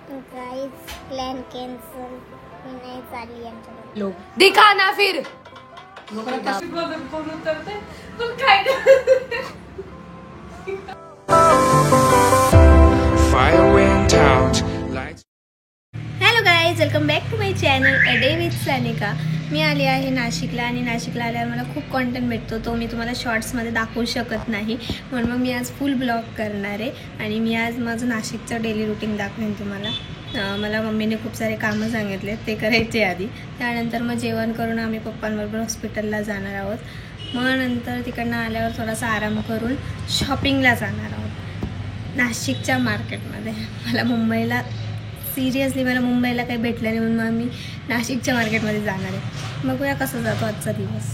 Guys plan cancel, नहीं चाली यांच्याकडे लोग दिखा ना फिर hello guys, welcome back to my channel a day with Sanika. मी आली आहे नाशिकला आणि नाशिकला आल्यावर मला खूप कॉन्टेंट भेटतो, तो मी तुम्हाला शॉर्ट्समध्ये दाखवू शकत नाही, म्हणून मग मी आज फुल ब्लॉग करणार आहे. आणि मी आज माझं नाशिकचं डेली रुटीन दाखवेन तुम्हाला. मला मम्मीने खूप सारे कामं सांगितले, ते करायचे आधी. त्यानंतर मग जेवण करून आम्ही पप्पांबरोबर हॉस्पिटलला जाणार आहोत. मग नंतर तिकडनं आल्यावर थोडासा आराम करून शॉपिंगला जाणार आहोत नाशिकच्या मार्केटमध्ये. मला मुंबईला काही भेटलं नाही, म्हणून मग मी नाशिकच्या मार्केटमध्ये जाणार आहे. बघूया कसं जातो आजचा दिवस.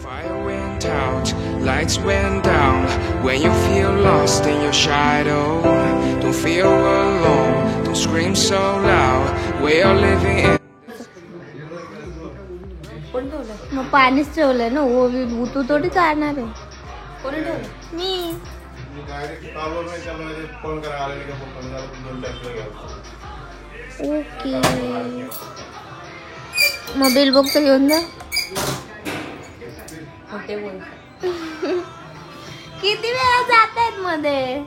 Fire went out, lights went down. When you feel lost in your shadow, don't feel alone, don't scream so loud. We are living in. मग पाणीच ठेवलं ना, तू थोडी चालणार आहे. कोणी ठेवलं? मी. ओके, मग बिल बॉक्स घेऊन जा. किती वेळा जात आहेत मध्ये.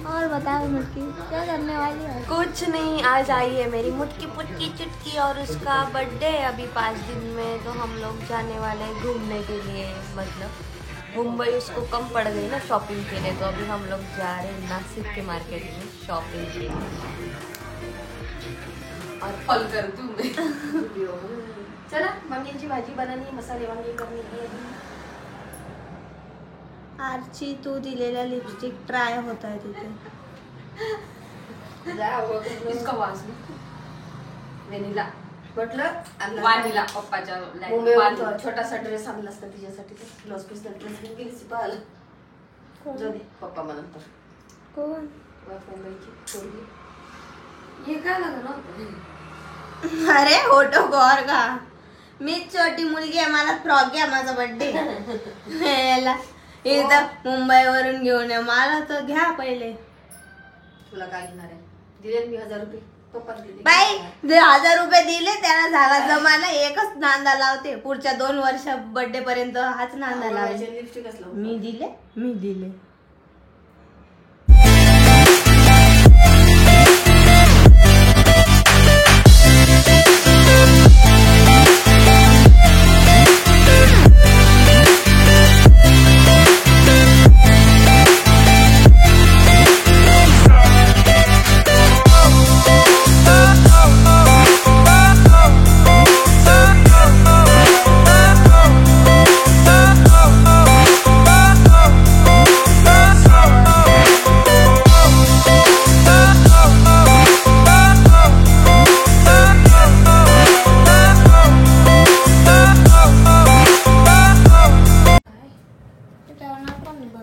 और बताओ मुटकी, क्या करने वाली है? कुछ नहीं, आज आई है मेरी मुटकी पुटकी चुटकी और उसका बर्थडे अभी 5 दिन में. तो हम लोग जाने वाले हैं घूमने के लिए. मतलब मुंबई उसको कम पड़ गई ना शॉपिंग के लिए, तो अभी हम लोग जा रहे हैं नासिक के मार्केट में शॉपिंग के लिए. और फॉल कर दूँ मैं. चला, वांग्याची भाजी बनानी, मसाले वांगे करनी है. आरची तू दिलेला लिपस्टिक ट्राय होत आहे तिथे. इसका वास वेनिला म्हटलं, वानिला पप्पाच्या मुंबईवर छोटासा ड्रेस आणला असता तिच्यासाठी. ब्लाउज पीस ड्रेस घेऊन गेली पाहायला. जाऊ दे, पप्पा म्हणत. कोण? हे काय लागलं ना. अरे होटो गौर का, मीच छोटी मुलगी आहे, मला फ्रॉक घ्या, माझा बर्थडे याला इथं मुंबईवरून घेऊन या. मला तर घ्या पहिले. तुला काय घेणार आहे? दिले मी 1000 रुपये पप्पा दिले. बाई 1000 रुपये दिले, त्याला झाला जमाना. एकच नांदा लावते, पुढच्या 2 वर्ष बर्थडे पर्यंत हाच नांदा लावायचे. लिपस्टिकच लावू. मी दिले.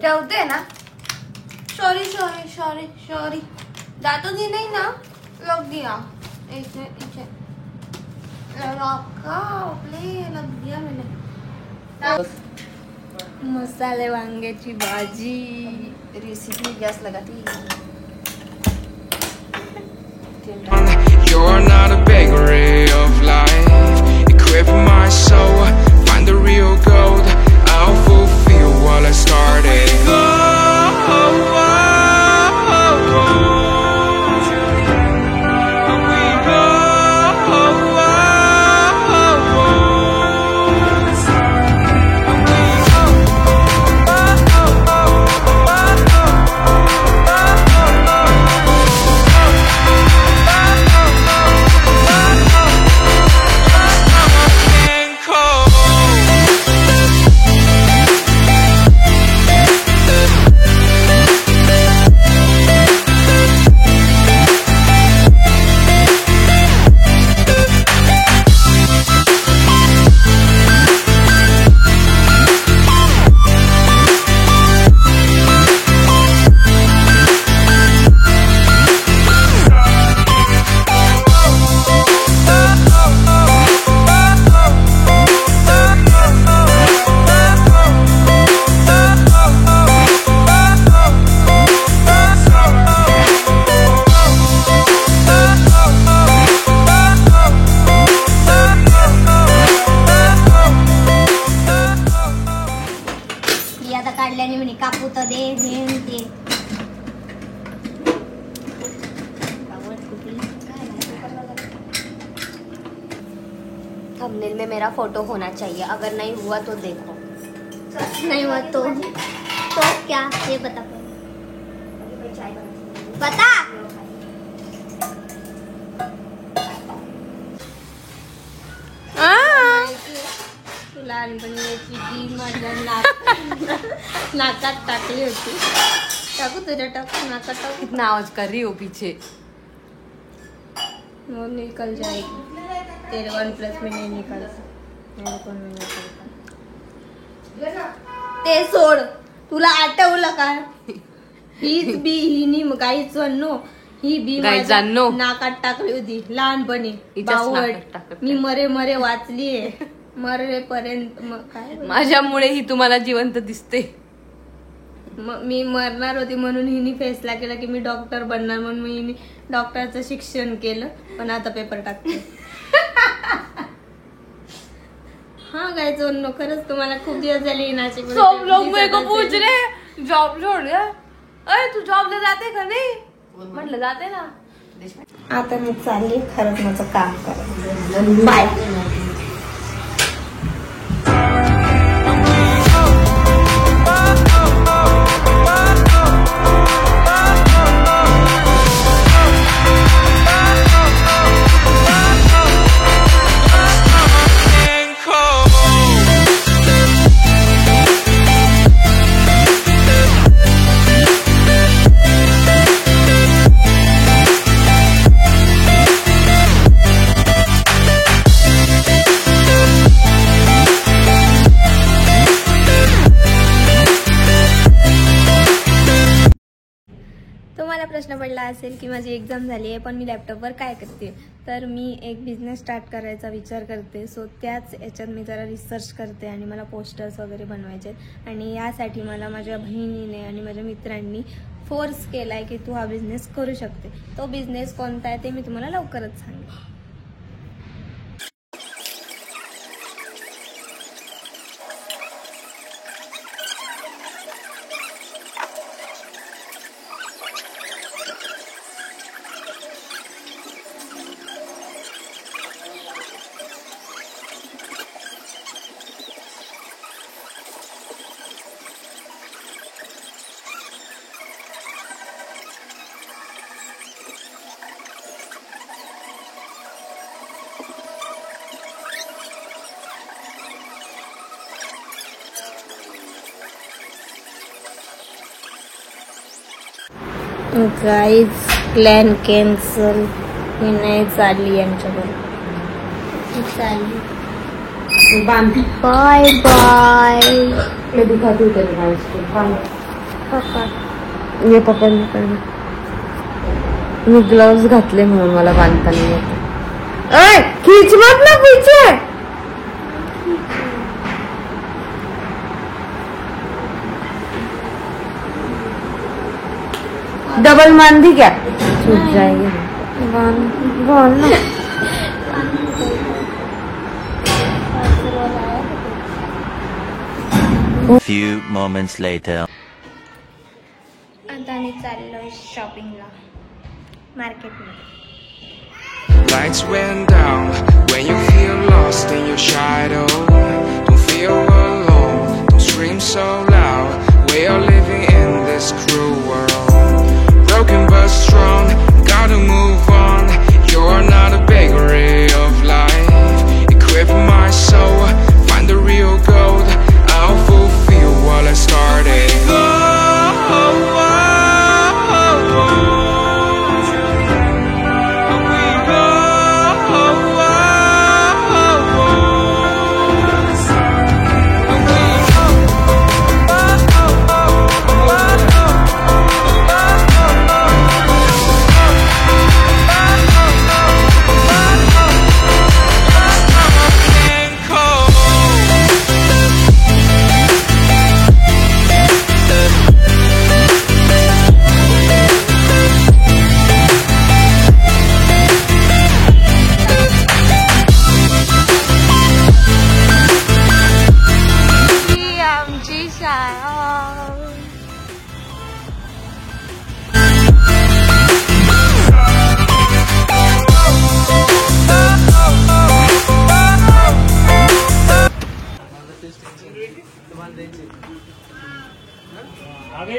ठेवते ना. सॉरी जातो दी नहीं ना. लग दिया इसे लग दिया मैंने. मसाले वांग्याची भाजी रेसिपी गैस लगाती. You're not a bakery of life. Equip my soul, find the real gold. I'll fulfill what I started. Call टाकू तर दे हे न ते. थंबनेल में मेरा फोटो होना चाहिए, अगर नहीं हुआ तो देखो. नहीं हुआ तो क्या ये बता बता. लहानपणी याची ती माझ्या नाकात टाकली होती. टाकू तुझ्या टाकू नाकात टाकू. कितना आवाज कर रही हो पीछे. वो निकल जाएगी. तेरे 1+ में नहीं निकलता. मेरे को नहीं निकलता. ते सोड. तुला आठवलं का? हीच बी हिनी काहीच नो ही बी माझ्या नाकात टाकली होती लहानपणी. बावट मी मरे वाचलीये मरेपर्यंत. काय माझ्यामुळे ही तुम्हाला जिवंत दिसते. मी मरणार होती म्हणून हिने फैसला केला की मी डॉक्टर बनणार, म्हणून मी हिने डॉक्टरचं शिक्षण केलं. पण आता पेपर टाकते. हाँ गाइस खरंच तुम्हाला खूप दिवस झाले नाशिक. सब लोग मेरे को पूछ रहे जॉब छोड़ दिया. अरे तू जॉबला जाते का नाही. म्हटलं जाते ना. आता मी चालली खरंच माझं काम करायचं. बाय. तुम्हाला प्रश्न पडला असेल की माझी एक्झाम झाली आहे पण मी लॅपटॉपवर काय करते. तर मी एक बिझनेस स्टार्ट करायचा विचार करते. सो त्याच याच्यात मी जरा रिसर्च करते आणि मला पोस्टर्स वगैरे बनवायचे आहेत. आणि यासाठी मला माझ्या बहिणीने आणि माझ्या मित्रांनी फोर्स केला आहे की तू हा बिझनेस करू शकते. तो बिझनेस कोणता आहे ते मी तुम्हाला लवकरच सांगेन. Guys plan cancel. मी नाही चालली यांच्याकडे. चालली. Bye bye. मैं दिखाती हूँ तेरे भाई को. पप्पा ये पप्पा मी ग्लोव्स घातले म्हणून मला बांधता नाही येत. अय खींच मत ना पीछे. डबल बांधी क्या छूट जाएगी. बांध ना. Few moments later. आता मी चाललोय शॉपिंगला मार्केटमध्ये. Lights went down when you feel lost in your shadow. Don't feel alone, don't scream so loud. We are living in this cruel world. Broken but strong, gotta move on. You're not a bakery of life. Equip my soul, find the real gold. I'll fulfill what I started.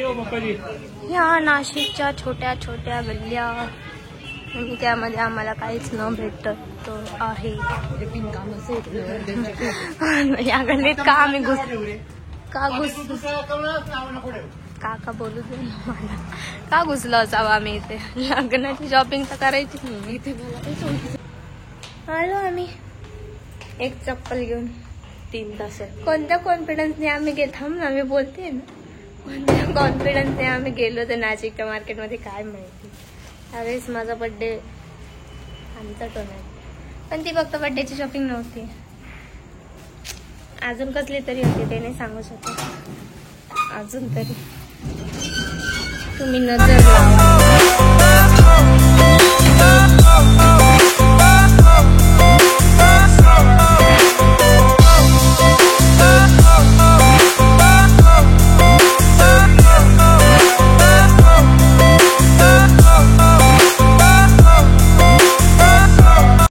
ह्या नाशिकच्या छोट्या छोट्या गल्ल्या आणि त्यामध्ये आम्हाला काहीच न भेटत आहे. या गल्लीत का आम्ही काका बोलू दे मला का घुसलो असावं आम्ही इथे. लग्नाची शॉपिंग तर करायची नाही इथे. आलो आम्ही एक चप्पल घेऊन 3 तासात. कोणत्या कॉन्फिडन्सने आम्ही थांब आम्ही बोलते ना कोणत्या कॉन्फिडन्सने आम्ही गेलो तर नाशिकच्या मार्केटमध्ये काय माहिती. त्यावेळेस माझा बड्डे आमचा तो नाही पण ती फक्त बड्डेची शॉपिंग नव्हती अजून कसली तरी होती ते नाही सांगू शकत. अजून तरी तुम्ही नजर लावा.